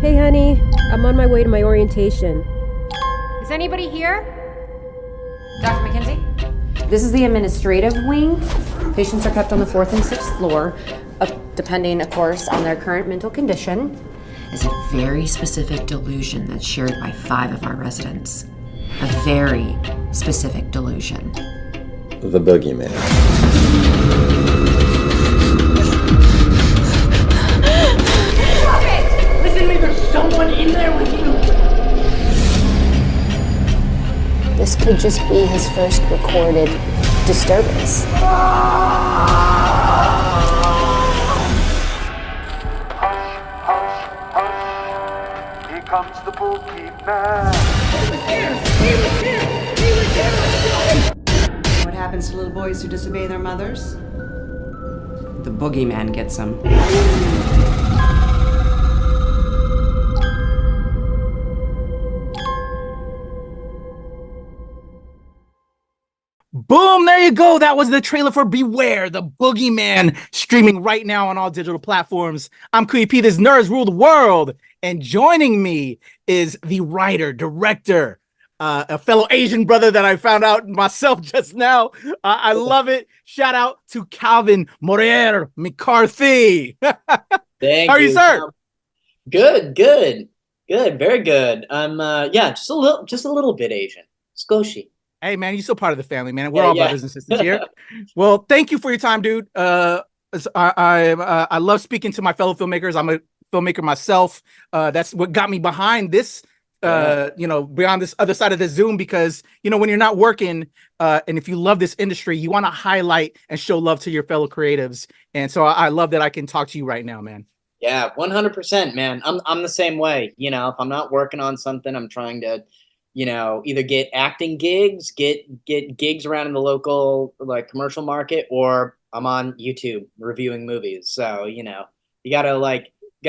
Hey, honey, I'm on my way to my orientation. Is anybody here? Dr. McKenzie? This is the administrative wing. Patients are kept on the 4th and 6th floor, depending, of course, on their current mental condition. It's a very specific delusion that's shared by 5 of our residents. A very specific delusion. The Boogeyman. Stop it! Listen to me, there's someone in there with you! This could just be his first recorded disturbance. Hush, hush, hush. Here comes the Boogeyman. What happens to little boys who disobey their mothers? The Boogeyman gets them. Boom, there you go. That was the trailer for Beware, the Boogeyman, streaming right now on all digital platforms. I'm Kuya P, this nerds rule the world. And joining me is the writer, director, a fellow Asian brother that I found out myself just now. I love it. Shout out to Calvin Morie McCarthy. Thank How are you, sir? Good, very good. I'm just a little bit Asian. Skoshi. Hey, man, you're still part of the family, man. We're all brothers and sisters here. Well, thank you for your time, dude. I love speaking to my fellow filmmakers. I'm a filmmaker myself. That's what got me behind this, beyond this other side of the Zoom, because, when you're not working and if you love this industry, you want to highlight and show love to your fellow creatives. And so I love that I can talk to you right now, man. Yeah, 100%, man. I'm the same way. If I'm not working on something, I'm trying to either get acting gigs, get gigs around in the local commercial market, or I'm on YouTube reviewing movies. So, you gotta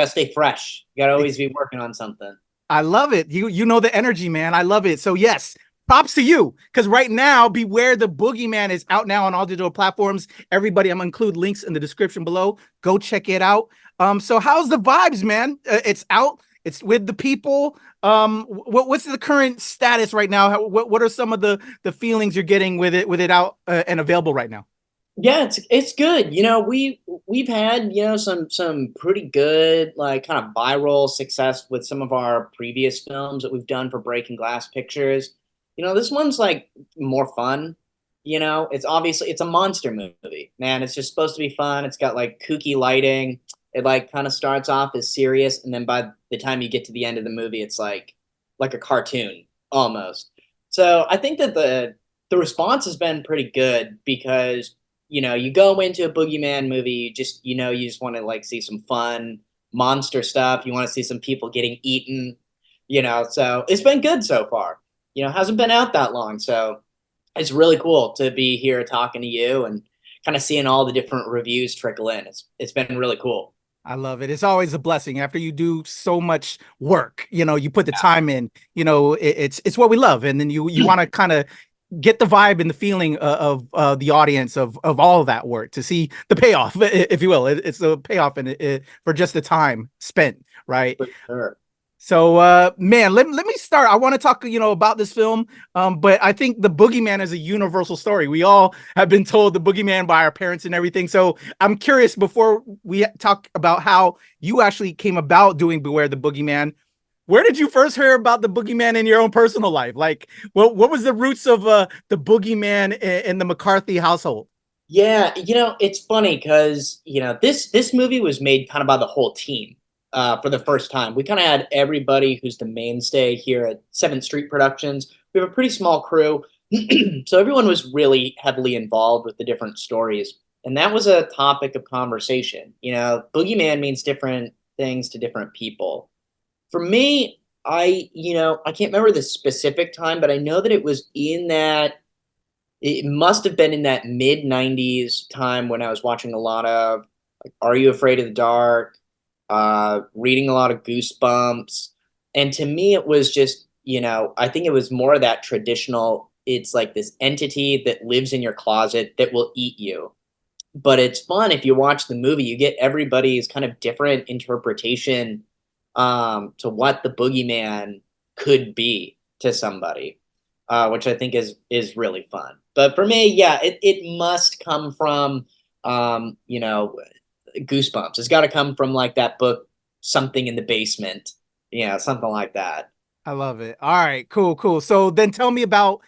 stay fresh. You gotta always be working on something. I love it. You know the energy, man. I love it. So yes, props to you. Because right now, Beware the Boogeyman is out now on all digital platforms. Everybody, I'm gonna include links in the description below. Go check it out. So how's the vibes, man? It's out. It's with the people. What's the current status right now? What are some of the feelings you're getting with it out and available right now? Yeah, it's good. We've had some pretty good kind of viral success with some of our previous films that we've done for Breaking Glass Pictures. This one's more fun. It's a monster movie, man. It's just supposed to be fun. It's got kooky lighting. It kind of starts off as serious, and then by the time you get to the end of the movie, it's like a cartoon almost. So I think that the response has been pretty good because you go into a Boogeyman movie, you just want to see some fun monster stuff. You want to see some people getting eaten, So it's been good so far. Hasn't been out that long, so it's really cool to be here talking to you and kind of seeing all the different reviews trickle in. It's been really cool. I love it. It's always a blessing after you do so much work, you put the time in, it's what we love. And then you want to kind of get the vibe and the feeling of the audience of all of that work to see the payoff, if you will. It's the payoff for just the time spent. Right. For sure. So, man, let me start. I want to talk, about this film. But I think the Boogeyman is a universal story. We all have been told the Boogeyman by our parents and everything. So I'm curious, before we talk about how you actually came about doing Beware the Boogeyman, where did you first hear about the Boogeyman in your own personal life? What was the roots of the Boogeyman in the McCarthy household? Yeah, it's funny because, this movie was made kind of by the whole team. For the first time. We kind of had everybody who's the mainstay here at 7th Street Productions. We have a pretty small crew, so everyone was really heavily involved with the different stories. And that was a topic of conversation. Boogeyman means different things to different people. For me, I can't remember the specific time, but I know that it must have been in that mid-90s time when I was watching a lot of Are You Afraid of the Dark? Reading a lot of Goosebumps. And to me, it was just, I think it was more of that traditional, it's like this entity that lives in your closet that will eat you. but it's fun. If you watch the movie, you get everybody's kind of different interpretation to what the boogeyman could be to somebody, which I think is really fun. But for me, yeah, it must come from you know, Goosebumps. It's got to come from like that book, Something in the Basement, yeah, something like that. I love it. All right, cool. So then tell me about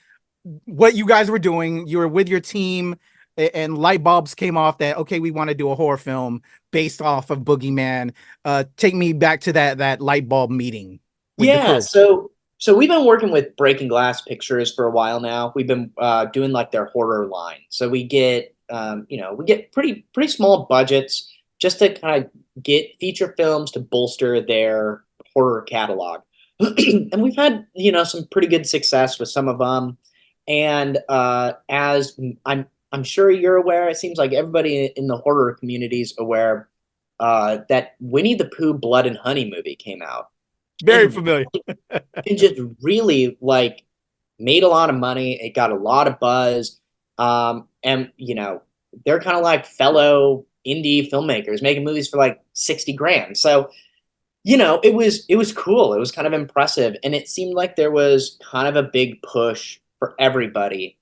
what you guys were doing. You were with your team, and light bulbs came off that, okay, we want to do a horror film based off of Boogeyman. Take me back to that light bulb meeting with the crew. So we've been working with Breaking Glass Pictures for a while now. We've been doing like their horror line. So we get we get pretty small budgets just to kind of get feature films to bolster their horror catalog. And we've had, some pretty good success with some of them. And as I'm sure you're aware, it seems like everybody in the horror community is aware that Winnie the Pooh Blood and Honey movie came out. Very familiar. And just really like made a lot of money. It got a lot of buzz. And they're kind of like fellow indie filmmakers making movies for like 60 grand. So, it was cool. It was kind of impressive. And it seemed like there was kind of a big push for everybody,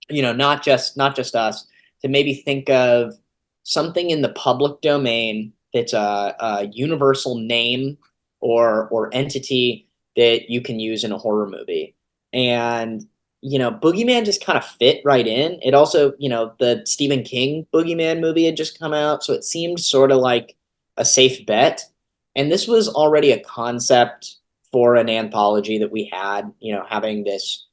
not just us, to maybe think of something in the public domain that's a universal name or entity that you can use in a horror movie. And, Boogeyman just kind of fit right in. It also, the Stephen King Boogeyman movie had just come out, so it seemed sort of like a safe bet. And this was already a concept for an anthology that we had, having this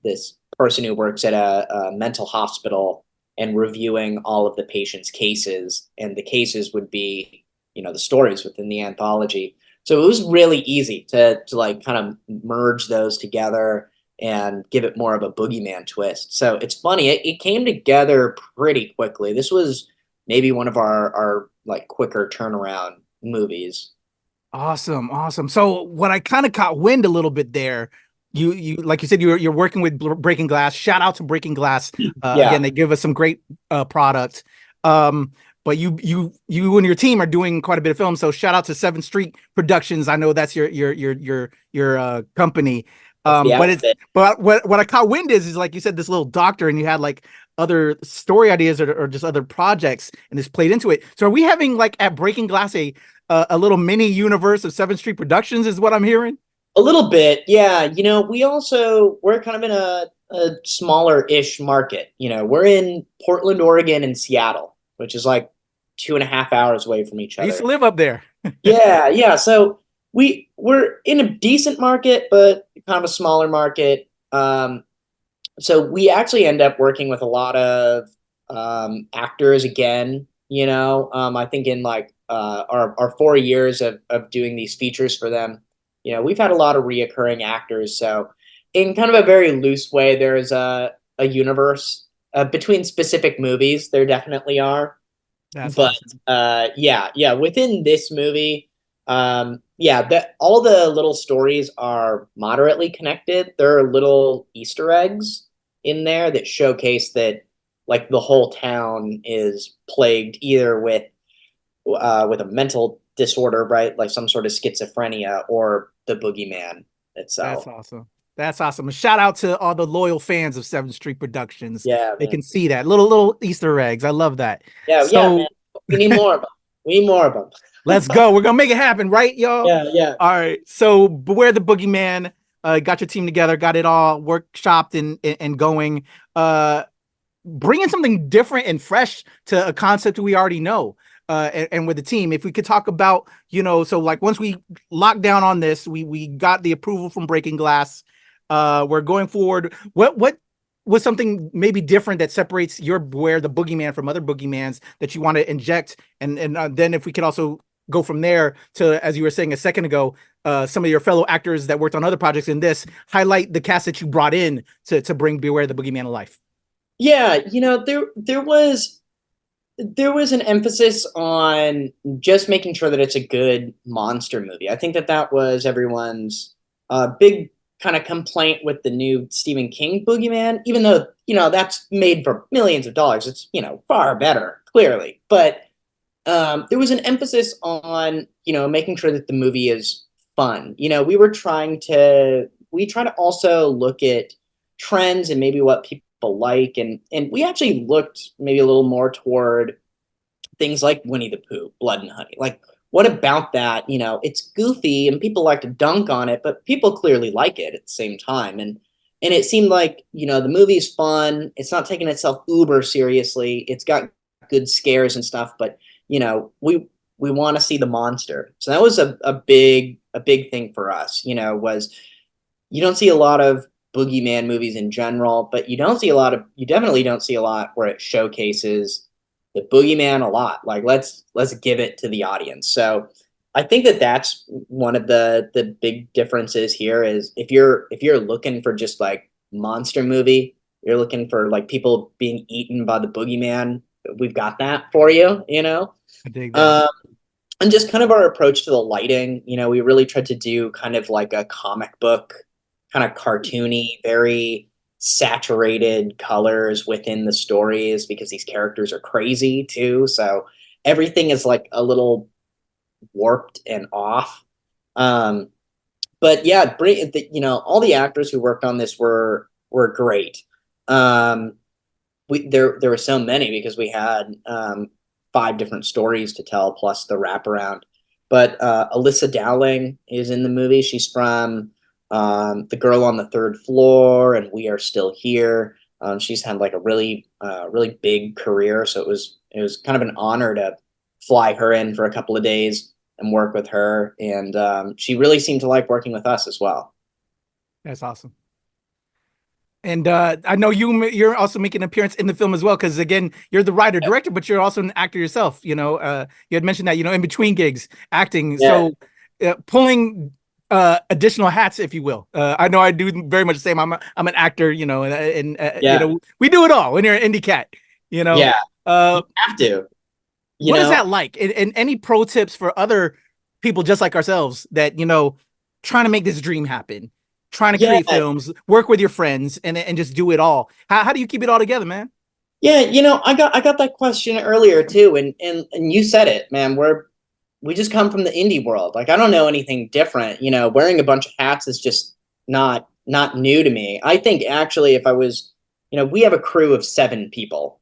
this person who works at a mental hospital and reviewing all of the patients' cases, and the cases would be, the stories within the anthology. So it was really easy to like kind of merge those together and give it more of a Boogeyman twist. So it's funny, it came together pretty quickly. This was maybe one of our like quicker turnaround movies. Awesome. So what I kind of caught wind a little bit there, you like you said, you're working with Breaking Glass. Shout out to Breaking Glass. Again, they give us some great product. But you and your team are doing quite a bit of film. So shout out to 7th Street Productions. I know that's your company. But what I caught wind is like you said, this little doctor, and you had like other story ideas or just other projects, and this played into it. So are we having like at Breaking Glass a little mini universe of 7th Street Productions is what I'm hearing? A little bit, yeah. We're kind of in a smaller-ish market. We're in Portland, Oregon, and Seattle, which is like 2.5 hours away from each other. I used to live up there. Yeah. So we're in a decent market, but kind of a smaller market. So we actually end up working with a lot of actors again. I think in like our 4 years of doing these features for them, we've had a lot of reoccurring actors. So in kind of a very loose way, there's a universe between specific movies. There definitely are. That's awesome. Yeah. Within this movie, all the little stories are moderately connected. There are little Easter eggs in there that showcase that like the whole town is plagued either with a mental disorder, right? Like some sort of schizophrenia, or the Boogeyman itself. That's awesome. A shout out to all the loyal fans of 7th Street Productions. Yeah, they can see that little Easter eggs. I love that. Yeah, man. We need more of them. Let's go. We're gonna make it happen, right, y'all? Yeah. All right. So Beware the Boogeyman. Got your team together, got it all workshopped and going. Bringing something different and fresh to a concept we already know. And with the team, if we could talk about, so like once we locked down on this, we got the approval from Breaking Glass. We're going forward. What was something maybe different that separates your Beware the Boogeyman from other Boogeymans that you want to inject? And then if we could also go from there to, as you were saying a second ago, some of your fellow actors that worked on other projects in this, highlight the cast that you brought in to bring Beware the Boogeyman to life. Yeah, there was an emphasis on just making sure that it's a good monster movie. I think that was everyone's big kind of complaint with the new Stephen King Boogeyman, even though, that's made for millions of dollars. It's, far better, clearly. But there was an emphasis on, making sure that the movie is fun. We try to also look at trends and maybe what people like. And we actually looked maybe a little more toward things like Winnie the Pooh, Blood and Honey. Like, what about that? It's goofy and people like to dunk on it, but people clearly like it at the same time. And it seemed like, the movie's fun. It's not taking itself uber seriously. It's got good scares and stuff, but we want to see the monster. So that was a big thing for us, was you don't see a lot of Boogeyman movies in general, but you definitely don't see a lot where it showcases the Boogeyman a lot. Like, let's give it to the audience. So I think that's one of the big differences here is if you're looking for just like monster movie, you're looking for like people being eaten by the Boogeyman, we've got that for you, I dig that. And just kind of our approach to the lighting, we really tried to do kind of like a comic book, kind of cartoony, very saturated colors within the stories because these characters are crazy too. So everything is like a little warped and off. But yeah, all the actors who worked on this were great. There were so many because we had 5 different stories to tell plus the wraparound. But Elissa Dowling is in the movie. She's from The Girl on the Third Floor and We Are Still Here. She's had like a really big career, so it was kind of an honor to fly her in for a couple of days and work with her. And she really seemed to like working with us as well. That's awesome. And I know you're also making an appearance in the film as well, because again, you're the writer director, but you're also an actor yourself. You had mentioned that in between gigs, acting. Yeah. So pulling additional hats, if you will. I know I do very much the same. I'm an actor, and we do it all when you're an indie cat. Yeah, you have to. What is that like? And any pro tips for other people just like ourselves that trying to make this dream happen? Trying to create films, work with your friends, and just do it all. How do you keep it all together, man? Yeah, I got that question earlier too, and you said it, man. We just come from the indie world. Like, I don't know anything different. Wearing a bunch of hats is just not new to me. I think actually, if I was, we have a crew of 7 people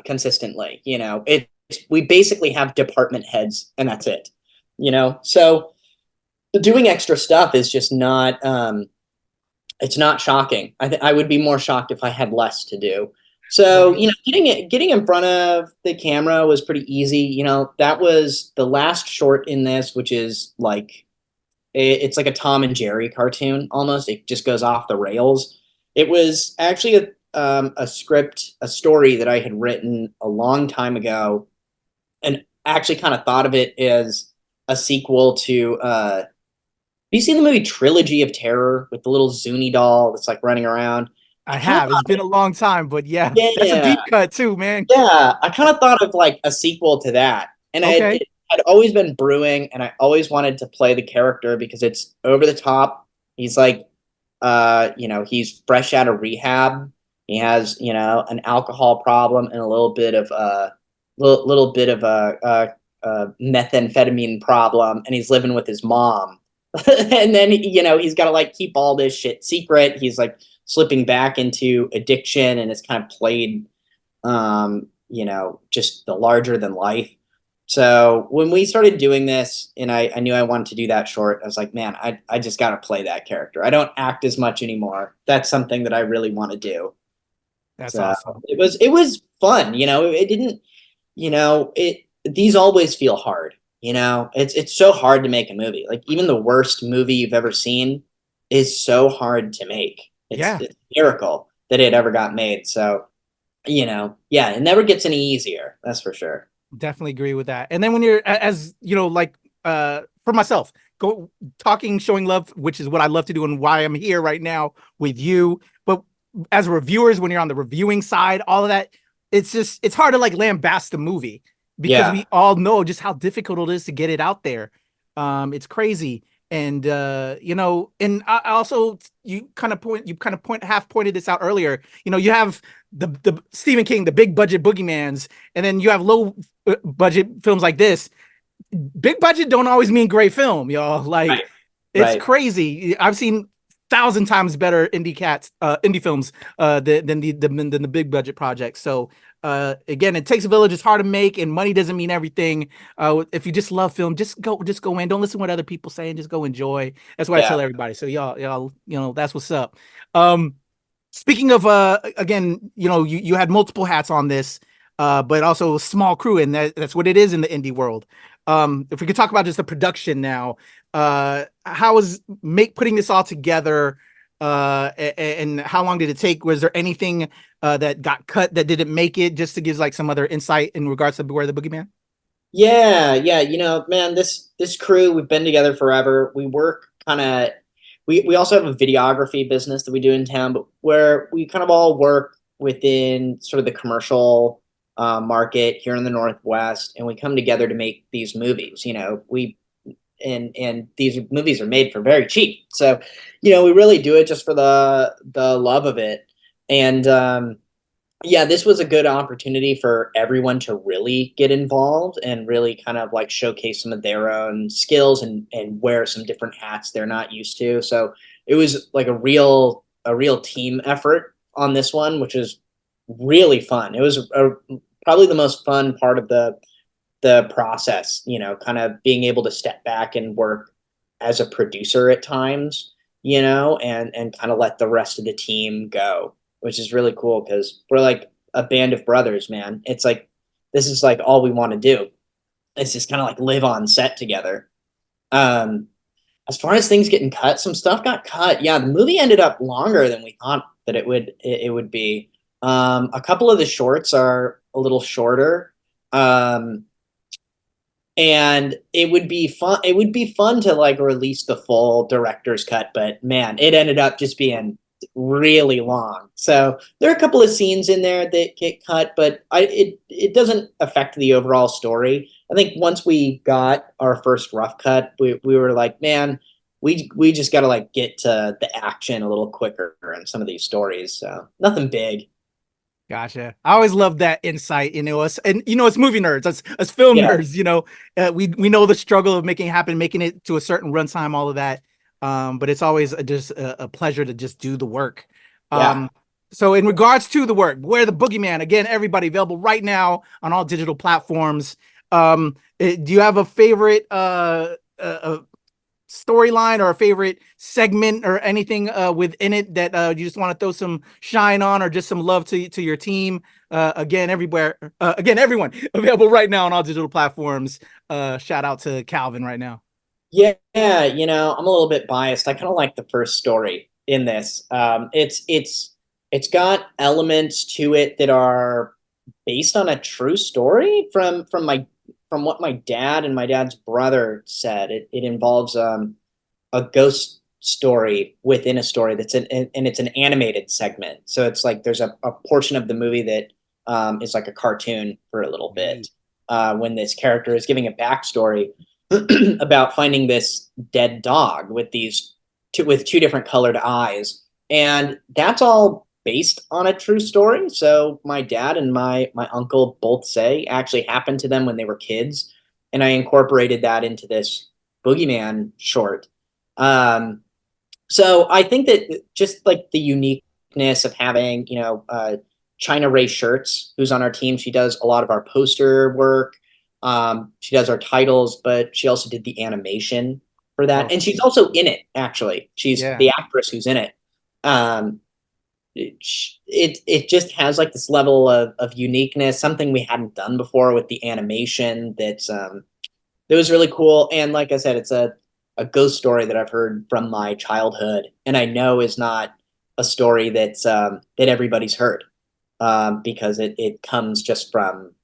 consistently. We basically have department heads, and that's it. So doing extra stuff is just not. It's not shocking. I would be more shocked if I had less to do. So, getting in front of the camera was pretty easy. That was the last short in this, which is like, it's like a Tom and Jerry cartoon almost. It just goes off the rails. It was actually a story that I had written a long time ago, and actually kind of thought of it as a sequel to, have you seen the movie Trilogy of Terror with the little Zuni doll that's like running around? I have. It's been a long time, but yeah, that's a deep cut too, man. Yeah, I kind of thought of like a sequel to that. And it had always been brewing, and I always wanted to play the character because it's over the top. He's like, he's fresh out of rehab. He has, an alcohol problem and a little bit of a methamphetamine problem, and he's living with his mom. And then, he's got to like keep all this shit secret. He's like slipping back into addiction, and it's kind of played, just the larger than life. So when we started doing this and I knew I wanted to do that short, I was like, man, I just got to play that character. I don't act as much anymore. That's something that I really want to do. That's awesome. It was fun. It didn't, these always feel hard. It's so hard to make a movie. Like, even the worst movie you've ever seen is so hard to make. It's a miracle that it ever got made. So, it never gets any easier. That's for sure. Definitely agree with that. And then when you're, for myself, showing love, which is what I love to do and why I'm here right now with you. But as reviewers, when you're on the reviewing side, all of that, it's hard to like lambast the movie. Because we all know just how difficult it is to get it out there. It's crazy. And you know, and I also you kind of half pointed this out earlier. You know, you have the Stephen King, the big budget Boogeymans, and then you have low budget films like this. Big budget don't always mean great film, y'all. Like Right. it's Right. crazy. I've seen 1,000 times better indie films than the big budget projects. So again, it takes a village. It's hard to make, and money doesn't mean everything. If you just love film, just go in. Don't listen to what other people say, and just go enjoy. That's what I tell everybody. So y'all, you know, that's what's up. Speaking of again, you know, you had multiple hats on this, but also a small crew, and that's what it is in the indie world. If we could talk about just the production now, how was putting this all together, and how long did it take? Was there anything that got cut that didn't make it? Just to give like some other insight in regards to Beware the Boogeyman. Yeah, you know, man, this crew, we've been together forever. We work kind of, we also have a videography business that we do in town, but where we kind of all work within sort of the commercial market here in the Northwest, and we come together to make these movies. You know, and these movies are made for very cheap, so you know, we really do it just for the love of it. And yeah, this was a good opportunity for everyone to really get involved and really kind of like showcase some of their own skills and wear some different hats they're not used to. So it was like a real team effort on this one, which is really fun. It was probably the most fun part of the process, you know, kind of being able to step back and work as a producer at times, you know, and kind of let the rest of the team go, which is really cool because we're like a band of brothers, man. It's like, this is like all we want to do. It's just kind of like live on set together. As far as things getting cut, some stuff got cut. Yeah, the movie ended up longer than we thought that it would be. A couple of the shorts are a little shorter. And it would be fun to like release the full director's cut, but man, it ended up just being really long. So there are a couple of scenes in there that get cut, but it doesn't affect the overall story. I think once we got our first rough cut, we were like, man, we just got to like get to the action a little quicker in some of these stories. So nothing big. Gotcha. I always love that insight, you know, us movie nerds, us film nerds, you know, we know the struggle of making it happen, making it to a certain runtime, all of that. But it's always just a pleasure to just do the work. So in regards to the work, Beware the Boogeyman, again, everybody, available right now on all digital platforms. Do you have a favorite storyline or a favorite segment or anything within it that you just want to throw some shine on, or just some love to your team? Again, everywhere, again, everyone, available right now on all digital platforms. Shout out to Calvin right now. Yeah, you know, I'm a little bit biased. I kind of like the first story in this. It's got elements to it that are based on a true story from what my dad and my dad's brother said. It involves a ghost story within a story and it's an animated segment. So it's like there's a portion of the movie that is like a cartoon for a little bit when this character is giving a backstory about finding this dead dog with two different colored eyes, and that's all based on a true story. So my dad and my uncle both say actually happened to them when they were kids, and I incorporated that into this Boogeyman short. So I think that just like the uniqueness of having, you know, Chynna Rae Shurts, who's on our team, she does a lot of our poster work. She does our titles, but she also did the animation for that. And she's also in it, actually. She's the actress who's in it. It just has like this level of uniqueness, something we hadn't done before with the animation that was really cool. And like I said, it's a ghost story that I've heard from my childhood, and I know is not a story that's that everybody's heard, because it comes just from,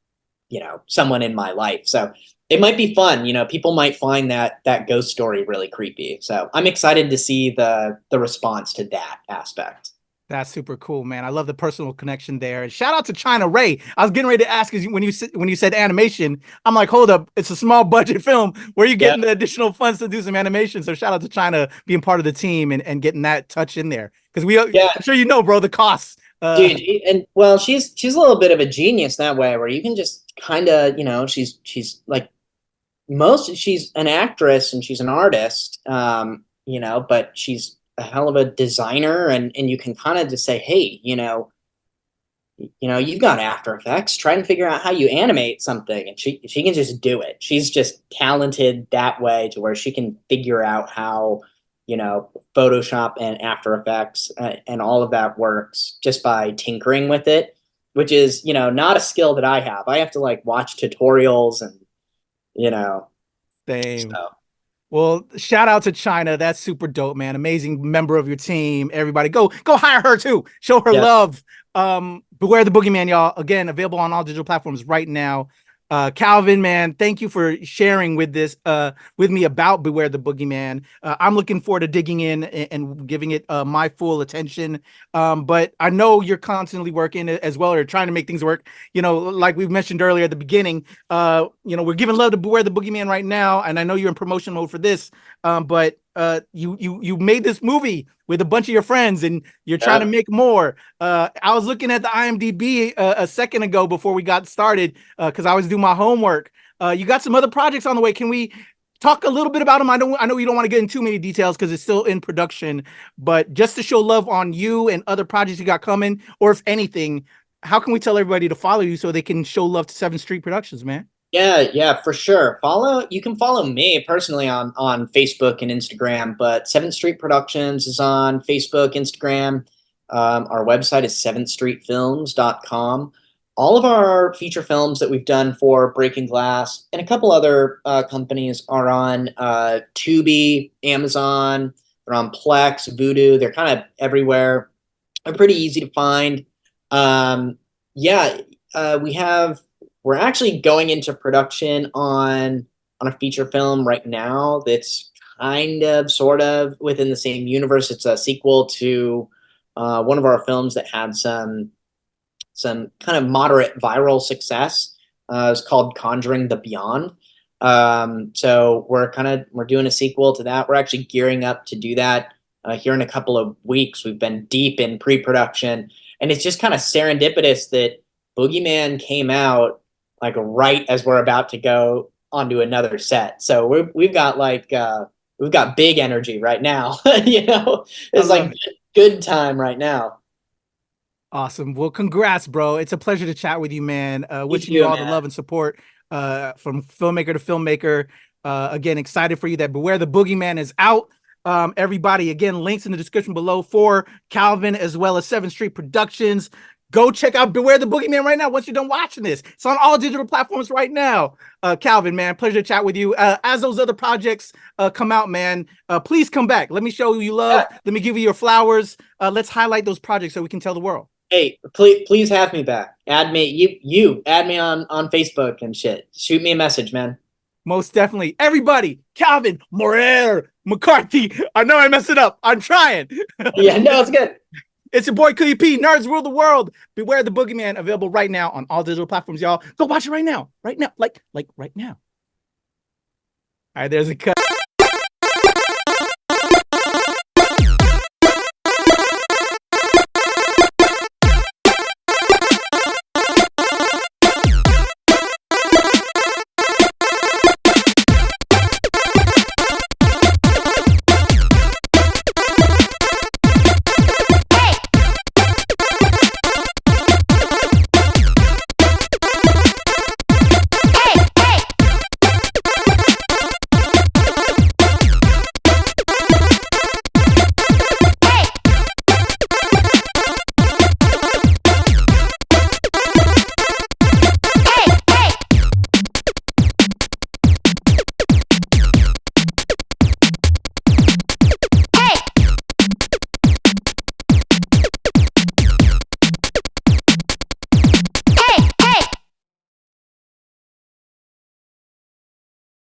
you know, someone in my life. So it might be fun. You know, people might find that ghost story really creepy. So I'm excited to see the response to that aspect. That's super cool, man. I love the personal connection there. And shout out to Chynna Rae. I was getting ready to ask you when you said animation. I'm like, hold up, it's a small budget film. Where are you getting the additional funds to do some animation? So shout out to Chynna being part of the team and getting that touch in there. Because I'm sure you know, bro, the costs. Dude, and well, she's a little bit of a genius that way, where you can just kind of, she's like she's an actress and she's an artist, but she's a hell of a designer, and you can kind of just say, hey, you've got After Effects, try and figure out how you animate something, and she can just do it. She's just talented that way, to where she can figure out how Photoshop and After Effects and all of that works just by tinkering with it, which is not a skill that I have. I have to like watch tutorials and Same. So. Well, shout out to Chynna. That's super dope, man. Amazing member of your team. Everybody go hire her too. Show her love. Beware the Boogeyman, y'all. Again, available on all digital platforms right now. Calvin, man, thank you for sharing with me about Beware the Boogeyman. I'm looking forward to digging in and giving it my full attention. But I know you're constantly working as well, or trying to make things work. Like we mentioned earlier at the beginning, we're giving love to Beware the Boogeyman right now, and I know you're in promotion mode for this. But you made this movie with a bunch of your friends, and you're trying to make more. I was looking at the IMDb a second ago before we got started, because I was doing my homework. You got some other projects on the way. Can we talk a little bit about them? I know you don't want to get into too many details because it's still in production, but just to show love on you and other projects you got coming, or if anything, how can we tell everybody to follow you so they can show love to 7th Street Productions, man? Yeah, for sure. You can follow me personally on Facebook and Instagram, but 7th Street Productions is on Facebook, Instagram. Our website is 7thstreetfilms.com. All of our feature films that we've done for Breaking Glass and a couple other companies are on Tubi, Amazon, they're on Plex, Vudu. They're kind of everywhere. They're pretty easy to find. We're actually going into production on a feature film right now that's kind of sort of within the same universe. It's a sequel to one of our films that had some kind of moderate viral success. It's called Conjuring the Beyond. So we're doing a sequel to that. We're actually gearing up to do that here in a couple of weeks. We've been deep in pre-production, and it's just kind of serendipitous that Boogeyman came out like right as we're about to go onto another set. So we've got big energy right now. It's like good time right now. Awesome. Well, congrats, bro. It's a pleasure to chat with you, man. Wishing you all the love and support from filmmaker to filmmaker. Again, excited for you that Beware the Boogeyman is out. Everybody, again, links in the description below for Calvin as well as 7th Street Productions. Go check out Beware the Boogeyman right now once you're done watching this. It's on all digital platforms right now. Calvin, man, pleasure to chat with you. As those other projects come out, man, please come back. Let me show you love. Let me give you your flowers. Let's highlight those projects so we can tell the world. Hey, please have me back. Add me. You add me on Facebook and shit. Shoot me a message, man. Most definitely. Everybody, Calvin Morie McCarthy. I know I messed it up. I'm trying. Yeah, no, it's good. It's your boy Kuya P. Nerds rule the world. Beware the Boogeyman. Available right now on all digital platforms, y'all. Go watch it right now. Right now. Like right now. All right, there's a cut.